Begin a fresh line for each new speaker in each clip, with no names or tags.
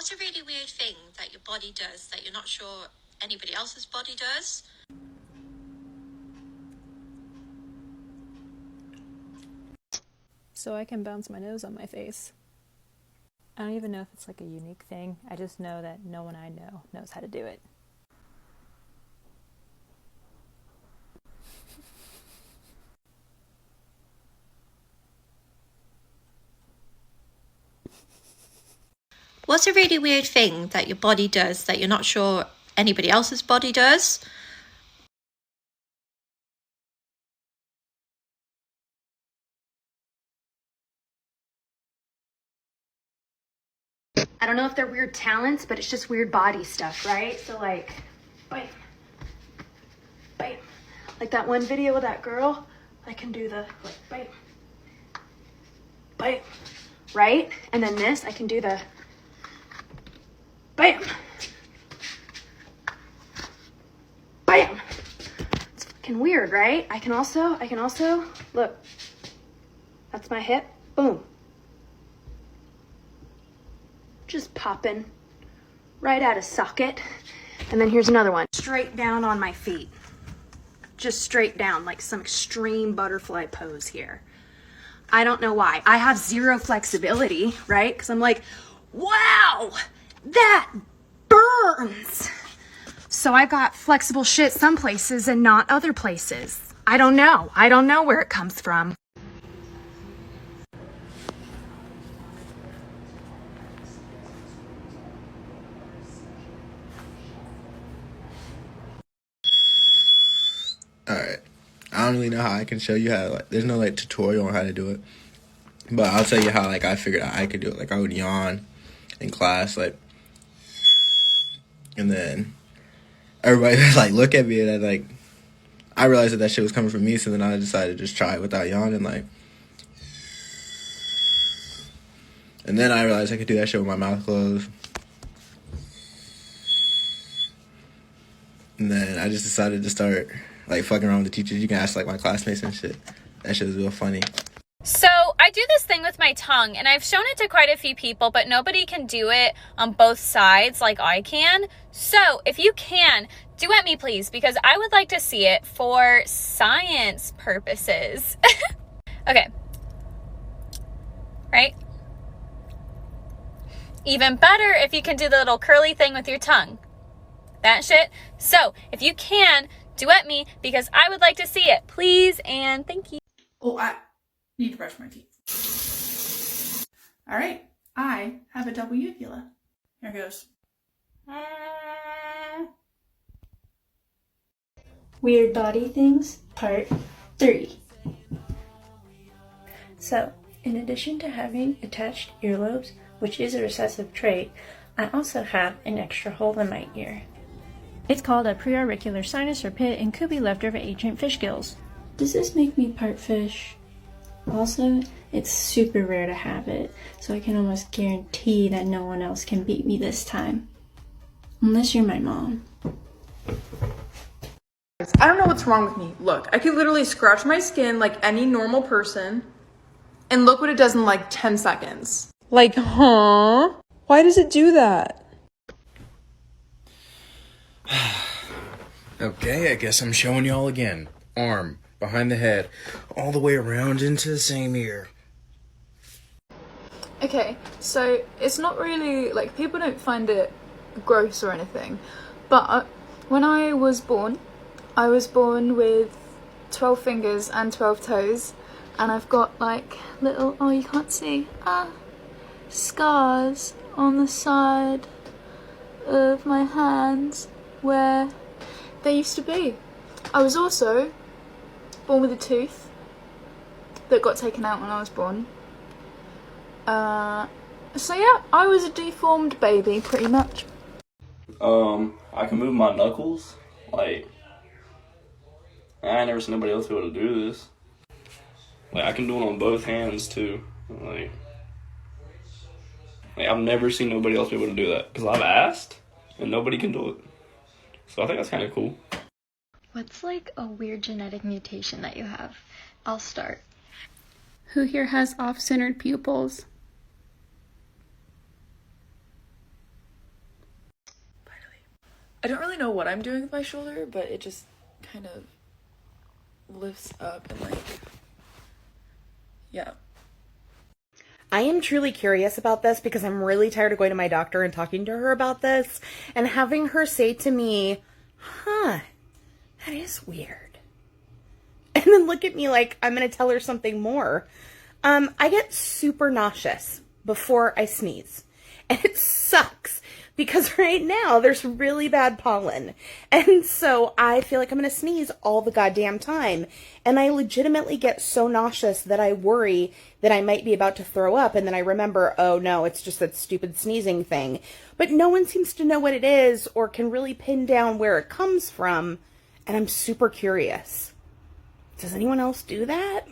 What's a really weird thing that your body does that you're not sure anybody else's body does?
So I can bounce my nose on my face. I don't even know if it's like a unique thing. I just know that no one I know knows how to do it.
What's a really weird thing that your body does that you're not sure anybody else's body does?
I don't know if they're weird talents, but it's just weird body stuff, right? So like, bite, bite. Like that one video with that girl, I can do the like, bite, bite, right? And then this, I can do the bam, bam. It's fucking weird, right? I can also, look, that's my hip, boom. Just popping right out of socket. And then here's another one. Straight down on my feet. Just straight down, like some extreme butterfly pose here. I don't know why. I have zero flexibility, right? Because I'm like, wow, that burns. So I've got flexible shit some places and not other places. I don't know. I don't know where it comes from.
Alright, I don't really know how I can show you how, like, there's no, like, tutorial on how to do it, but I'll tell you how, like, I figured out I could do it. Like, I would yawn in class, like, and then everybody would, like, look at me, and I realized that shit was coming from me, so then I decided to just try it without yawning, like, and then I realized I could do that shit with my mouth closed, and then I just decided to start, like, fucking around with the teachers. You can ask, like, my classmates and shit. That shit was real funny.
So I do this thing with my tongue, and I've shown it to quite a few people, but nobody can do it on both sides like I can. So if you can, duet me, please, because I would like to see it for science purposes. Okay. Right? Even better if you can do the little curly thing with your tongue. That shit. So if you can, duet me because I would like to see it, please and thank you.
Oh, I need to brush my teeth. All right, I have a double uvula. Here goes.
Weird body things, part 3. So, in addition to having attached earlobes, which is a recessive trait, I also have an extra hole in my ear. It's called a preauricular sinus or pit and could be left over ancient fish gills. Does this make me part fish? Also, it's super rare to have it, so I can almost guarantee that no one else can beat me this time. Unless you're my mom.
I don't know what's wrong with me. Look, I could literally scratch my skin like any normal person, and look what it does in like 10 seconds.
Like, huh? Why does it do that?
Okay, I guess I'm showing y'all again. Arm, behind the head, all the way around into the same ear.
Okay, so it's not really, like, people don't find it gross or anything, but when I was born with 12 fingers and 12 toes, and I've got, like, little, oh, you can't see, scars on the side of my hands where they used to be. I was also born with a tooth that got taken out when I was born. So yeah, I was a deformed baby, pretty much.
I can move my knuckles. Like, I ain't never seen nobody else be able to do this. Like, I can do it on both hands too. Like I've never seen nobody else be able to do that. Because I've asked, and nobody can do it. So I think that's kind of cool.
What's like a weird genetic mutation that you have? I'll start.
Who here has off-centered pupils?
I don't really know what I'm doing with my shoulder, but it just kind of lifts up and like, yeah.
I am truly curious about this because I'm really tired of going to my doctor and talking to her about this and having her say to me, huh, that is weird. And then look at me like I'm going to tell her something more. I get super nauseous before I sneeze. And it sucks because right now there's really bad pollen. And so I feel like I'm going to sneeze all the goddamn time. And I legitimately get so nauseous that I worry that I might be about to throw up. And then I remember, oh no, it's just that stupid sneezing thing. But no one seems to know what it is or can really pin down where it comes from. And I'm super curious. Does anyone else do that?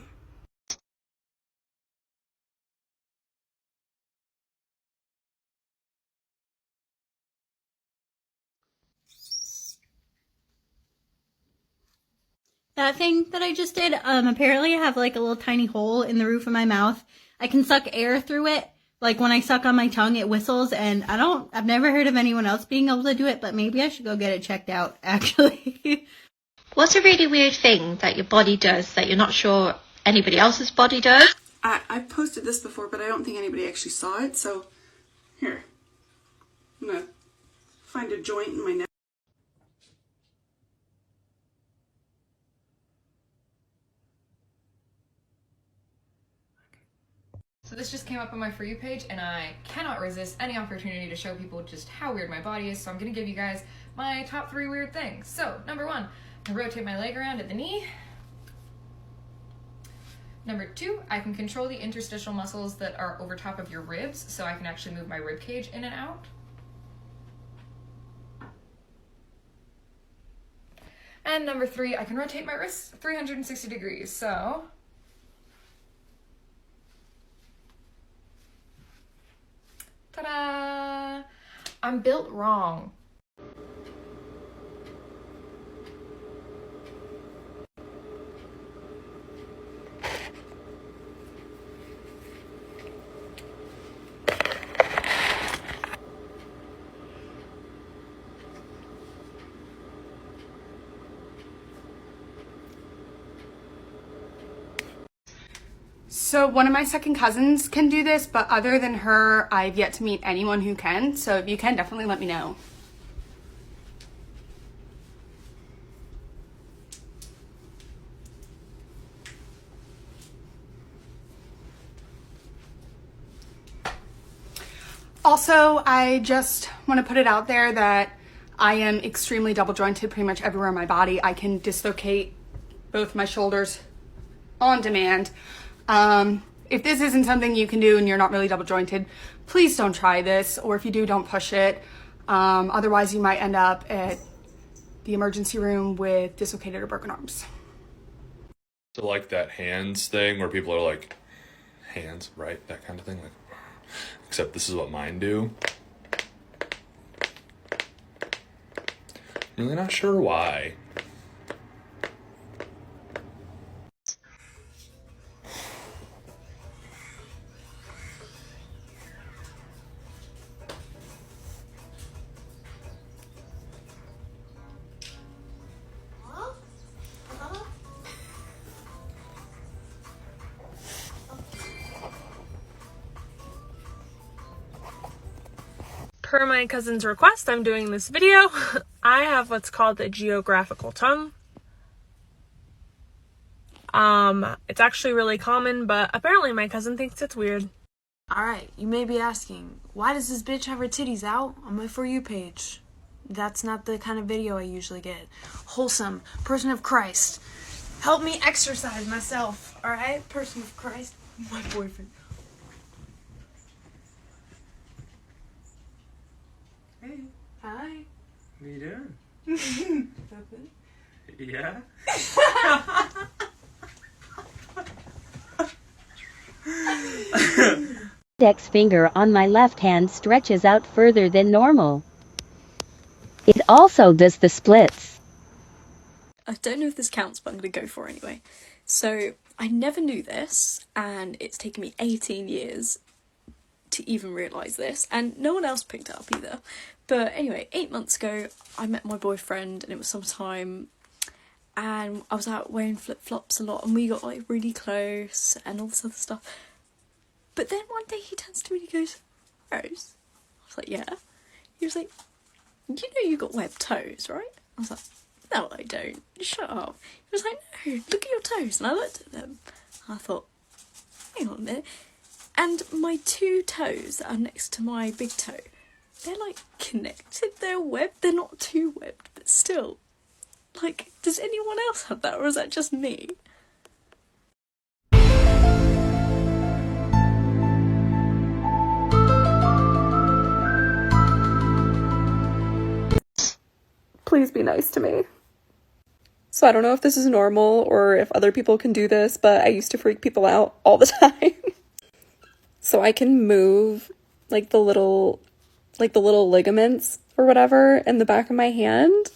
That thing that I just did, apparently I have like a little tiny hole in the roof of my mouth. I can suck air through it. Like when I suck on my tongue, it whistles, and I've never heard of anyone else being able to do it, but maybe I should go get it checked out, actually. What's a really weird thing that your body does that you're not sure anybody else's body does?
I've posted this before, but I don't think anybody actually saw it, so here. I'm gonna find a joint in my neck.
So this just came up on my For You page, and I cannot resist any opportunity to show people just how weird my body is, so I'm gonna give you guys my top 3 weird things. So, number 1, I rotate my leg around at the knee. Number 2, I can control the interstitial muscles that are over top of your ribs, so I can actually move my rib cage in and out. And number 3, I can rotate my wrists 360 degrees, so ta-da! I'm built wrong.
So one of my second cousins can do this, but other than her, I've yet to meet anyone who can. So if you can, definitely let me know. Also, I just want to put it out there that I am extremely double jointed pretty much everywhere in my body. I can dislocate both my shoulders on demand. If this isn't something you can do and you're not really double jointed, please don't try this, or if you do, don't push it. Otherwise you might end up at the emergency room with dislocated or broken arms.
So like that hands thing where people are like, hands, right? That kind of thing. Like, except this is what mine do. Really not sure why.
Per my cousin's request, I'm doing this video. I have what's called a geographical tongue. It's actually really common, but apparently my cousin thinks it's weird.
Alright, you may be asking, why does this bitch have her titties out on my For You page? That's not the kind of video I usually get. Wholesome, person of Christ. Help me exercise myself, alright? Person of Christ, my boyfriend.
Hey.
Hi.
What are you doing?
Nothing.
Yeah?
Index finger on my left hand stretches out further than normal. It also does the splits.
I don't know if this counts, but I'm going to go for it anyway. So, I never knew this, and it's taken me 18 years to even realise this, and no one else picked it up either. But anyway, 8 months ago, I met my boyfriend, and it was sometime, and I was out wearing flip-flops a lot, and we got like really close and all this other stuff. But then one day he turns to me and he goes, "Rose?" I was like, "Yeah." He was like, "You know you got webbed toes, right?" I was like, "No, I don't. Shut up." He was like, "No, look at your toes." And I looked at them. I thought, hang on a minute. And my 2 toes that are next to my big toe, they're like connected. They're webbed. They're not too webbed, but still. Like, does anyone else have that, or is that just me?
Please be nice to me. So I don't know if this is normal or if other people can do this, but I used to freak people out all the time. So I can move like the little ligaments or whatever in the back of my hand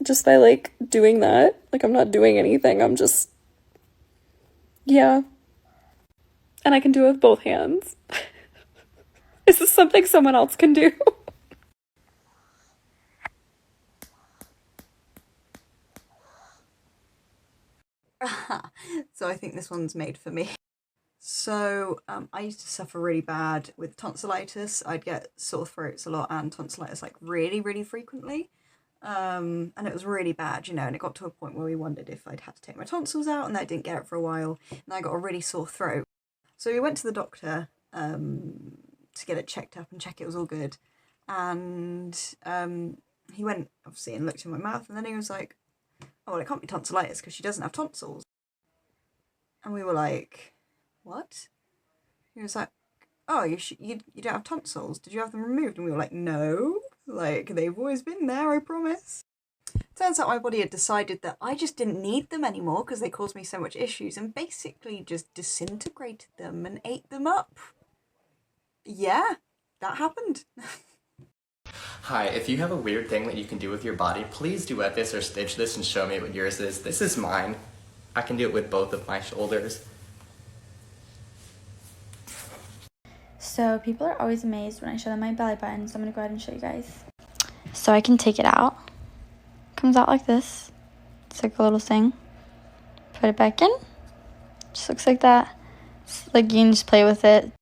just by like doing that. Like, I'm not doing anything. I'm just, yeah. And I can do it with both hands. Is this something someone else can do?
So I think this one's made for me. So I used to suffer really bad with tonsillitis. I'd get sore throats a lot and tonsillitis like really, really frequently. And it was really bad, you know, and it got to a point where we wondered if I'd had to take my tonsils out, and I didn't get it for a while, and I got a really sore throat. So we went to the doctor to get it checked up and check it was all good. And he went, obviously, and looked in my mouth, and then he was like, "Oh, well, it can't be tonsillitis because she doesn't have tonsils." And we were like, "What?" He was like, "Oh, you don't have tonsils. Did you have them removed?" And we were like, "No, like, they've always been there, I promise." Turns out my body had decided that I just didn't need them anymore because they caused me so much issues, and basically just disintegrated them and ate them up. Yeah, that happened.
Hi, if you have a weird thing that you can do with your body, please duet this or stitch this and show me what yours is. This is mine. I can do it with both of my shoulders.
So people are always amazed when I show them my belly button, so I'm going to go ahead and show you guys. So I can take it out. Comes out like this. It's like a little thing. Put it back in. Just looks like that. It's like you can just play with it.